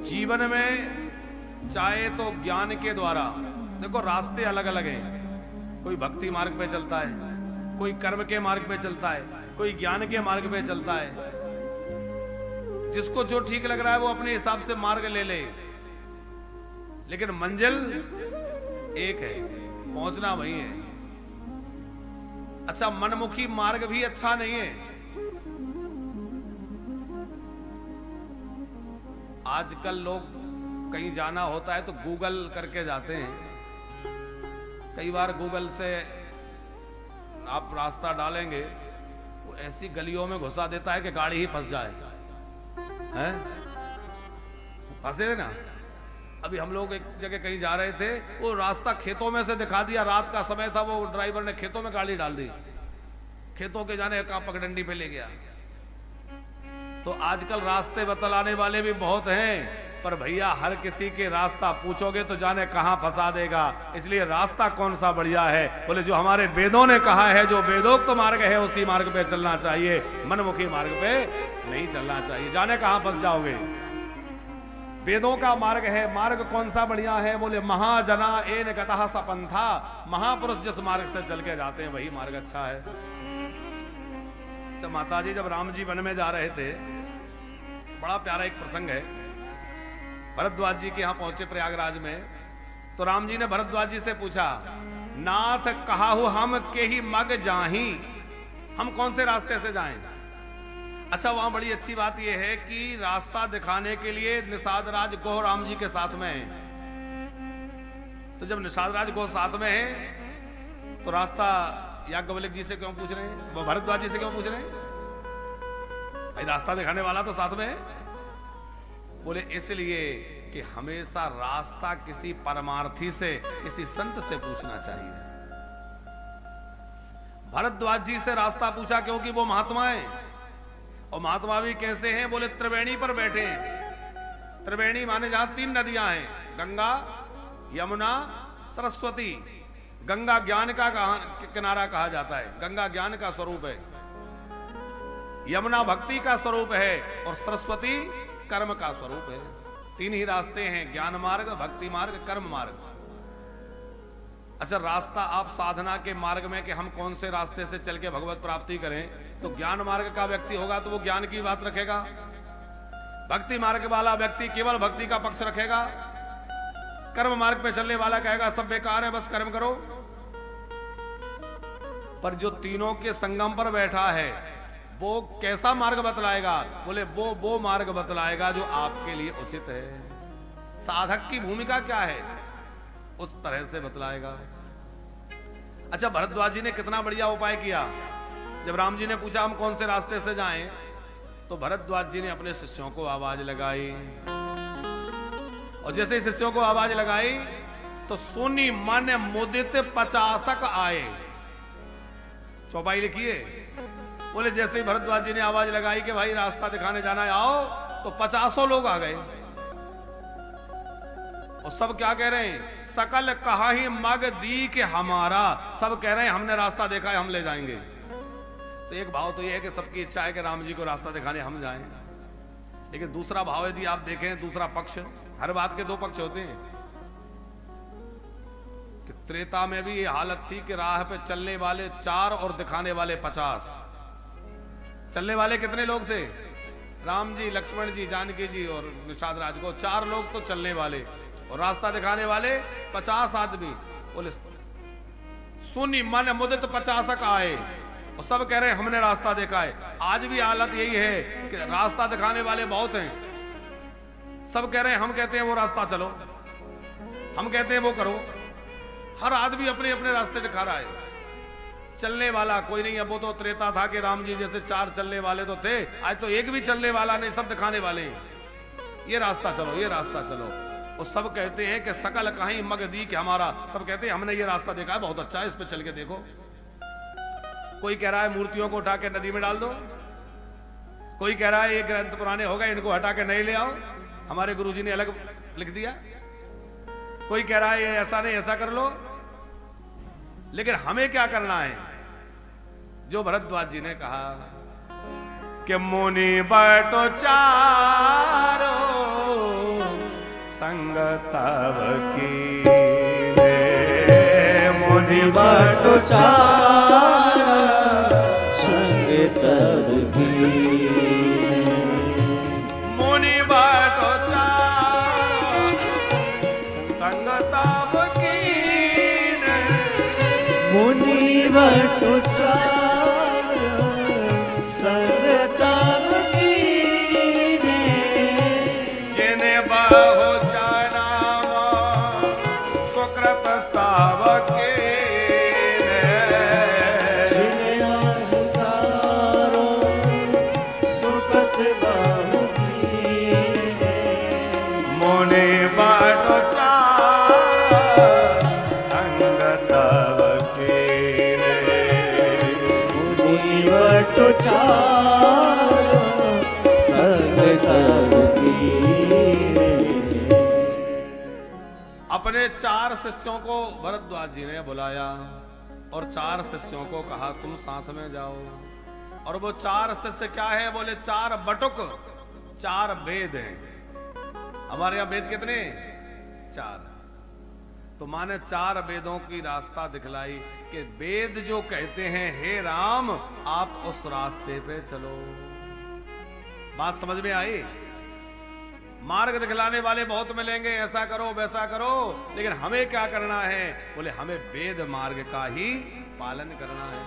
जीवन में चाहे तो ज्ञान के द्वारा, देखो रास्ते अलग अलग हैं। कोई भक्ति मार्ग पे चलता है, कोई कर्म के मार्ग पे चलता है, कोई ज्ञान के मार्ग पे चलता है। जिसको जो ठीक लग रहा है वो अपने हिसाब से मार्ग ले ले, लेकिन मंजिल एक है, पहुंचना वही है। अच्छा, मनमुखी मार्ग भी अच्छा नहीं है। आजकल लोग कहीं जाना होता है तो गूगल करके जाते हैं। कई बार गूगल से आप रास्ता डालेंगे, वो ऐसी गलियों में घुसा देता है कि गाड़ी ही फंस जाए। हैं? फंसे ना। अभी हम लोग एक जगह कहीं जा रहे थे, वो रास्ता खेतों में से दिखा दिया। रात का समय था, वो ड्राइवर ने खेतों में गाड़ी डाल दी, खेतों के जाने का पगडंडी पे ले गया। तो आजकल रास्ते बतलाने वाले भी बहुत हैं, पर भैया हर किसी के रास्ता पूछोगे तो जाने कहां फंसा देगा। इसलिए रास्ता कौन सा बढ़िया है? बोले जो हमारे वेदों ने कहा है, जो वेदोक्त मार्ग है उसी मार्ग पे चलना चाहिए, मनमुखी मार्ग पे नहीं चलना चाहिए। जाने कहां फंस जाओगे। वेदों का मार्ग है, मार्ग कौन सा बढ़िया है? बोले महाजना एन गतः सपंथा, महापुरुष जिस मार्ग से चल के जाते हैं वही मार्ग अच्छा है। जब माता जी, जब राम जी वन में जा रहे थे, बड़ा प्यारा एक प्रसंग है। भरद्वाज जी के यहां पहुंचे प्रयागराज में, तो राम जी ने भरद्वाज जी से पूछा, नाथ कहाहु हम के ही मग जाही, हम कौन से रास्ते से जाएं? अच्छा, वहां बड़ी अच्छी बात यह है कि रास्ता दिखाने के लिए निषाद राज गोह राम जी के साथ में है। तो जब निषाद राज गोह साथ में है तो रास्ता याज्ञवल्क्य जी से क्यों पूछ रहे हैं, वो भरद्वाज जी से क्यों पूछ रहे हैं? भाई रास्ता दिखाने वाला तो साथ में है। बोले इसलिए कि हमेशा रास्ता किसी परमार्थी से, किसी संत से पूछना चाहिए। भरद्वाज जी से रास्ता पूछा क्योंकि वो महात्मा है, और महात्मा भी कैसे हैं? बोले त्रिवेणी पर बैठे हैं। त्रिवेणी माने जहां 3 नदियां हैं, गंगा, यमुना, सरस्वती। गंगा ज्ञान का किनारा कहा जाता है, गंगा ज्ञान का स्वरूप है, यमुना भक्ति का स्वरूप है, और सरस्वती कर्म का स्वरूप है। 3 ही रास्ते हैं, ज्ञान मार्ग, भक्ति मार्ग, कर्म मार्ग। अच्छा, रास्ता आप साधना के मार्ग में कि हम कौन से रास्ते से चल के भगवत प्राप्ति करें, तो ज्ञान मार्ग का व्यक्ति होगा तो वो ज्ञान की बात रखेगा। भक्ति मार्ग वाला व्यक्ति केवल भक्ति का पक्ष रखेगा। कर्म मार्ग पे चलने वाला कहेगा सब बेकार है, बस कर्म करो। पर जो तीनों के संगम पर बैठा है वो कैसा मार्ग बतलाएगा? बोले वो मार्ग बतलाएगा जो आपके लिए उचित है। साधक की भूमिका क्या है उस तरह से बतलाएगा। अच्छा, भरद्वाज जी ने कितना बढ़िया उपाय किया। जब राम जी ने पूछा हम कौन से रास्ते से जाएं, तो भरद्वाज जी ने अपने शिष्यों को आवाज लगाई, और जैसे ही शिष्यों को आवाज लगाई तो सुनी मन मुदित 50 आए। चौपाई लिखिए। बोले जैसे ही भरद्वाज जी ने आवाज लगाई कि भाई रास्ता दिखाने जाना है, आओ, तो 50 लोग आ गए। और सब क्या कह रहे हैं? सकल कहा ही मग दी के हमारा। सब कह रहे हैं हमने रास्ता देखा है, हम ले जाएंगे। तो एक भाव तो यह है कि सबकी इच्छा है कि राम जी को रास्ता दिखाने हम जाएं, लेकिन दूसरा भाव यदि आप देखें, दूसरा पक्ष, हर बात के 2 पक्ष होते हैं। कि त्रेता में भी ये हालत थी कि राह पे चलने वाले 4 और दिखाने वाले 50। चलने वाले कितने लोग थे? राम जी, लक्ष्मण जी, जानकी जी और निषाद राज को, 4 लोग तो चलने वाले, और रास्ता दिखाने वाले 50 आदमी। बोले सुनी मन मुदित 50 आए, और सब कह रहे हैं हमने रास्ता देखा है। आज भी हालत यही है कि रास्ता दिखाने वाले बहुत हैं, सब कह रहे हैं, हम कहते हैं वो रास्ता चलो, हम कहते हैं वो करो। हर आदमी अपने अपने रास्ते दिखा रहा है, चलने वाला कोई नहीं। अब वो तो त्रेता था कि राम जी जैसे 4 चलने वाले तो थे, आज तो एक भी चलने वाला नहीं, सब दिखाने वाले हैं। ये रास्ता चलो, ये रास्ता चलो। और सब कहते हैं कि सकल कहीं मग दी कि हमारा, सब कहते हैं हमने ये रास्ता देखा है, बहुत अच्छा है, इस पे चल के देखो। कोई कह रहा है मूर्तियों को उठा के नदी में डाल दो, कोई कह रहा है ये ग्रंथ पुराने हो गए, इनको हटा के नए ले आओ, हमारे गुरुजी ने अलग लिख दिया। कोई कह रहा है ये ऐसा नहीं, ऐसा कर लो। लेकिन हमें क्या करना है? जो भरद्वाज जी ने कहा कि मुनि बैठो चारो संग तब कीने। मुनि बटु चार संग तब कीने। मुनि बटु चार संग तब कीने। मुनि बटु चार संग तब कीने। जिने बहु जन्म सुकृत सावके। मुनि बटु चार संग तब कीने। मुनि बटु चार संग तब कीने। अपने 4 शिष्यों को भरद्वाज जी ने बुलाया और 4 शिष्यों को कहा तुम साथ में जाओ। और वो 4 शिष्य क्या है? बोले 4 बटुक 4 वेद हैं। हमारे यहाँ वेद कितने? 4। तो माने 4 वेदों की रास्ता दिखलाई कि वेद जो कहते हैं हे राम आप उस रास्ते पे चलो। बात समझ में आई? मार्ग दिखलाने वाले बहुत मिलेंगे, ऐसा करो वैसा करो, लेकिन हमें क्या करना है? बोले हमें वेद मार्ग का ही पालन करना है।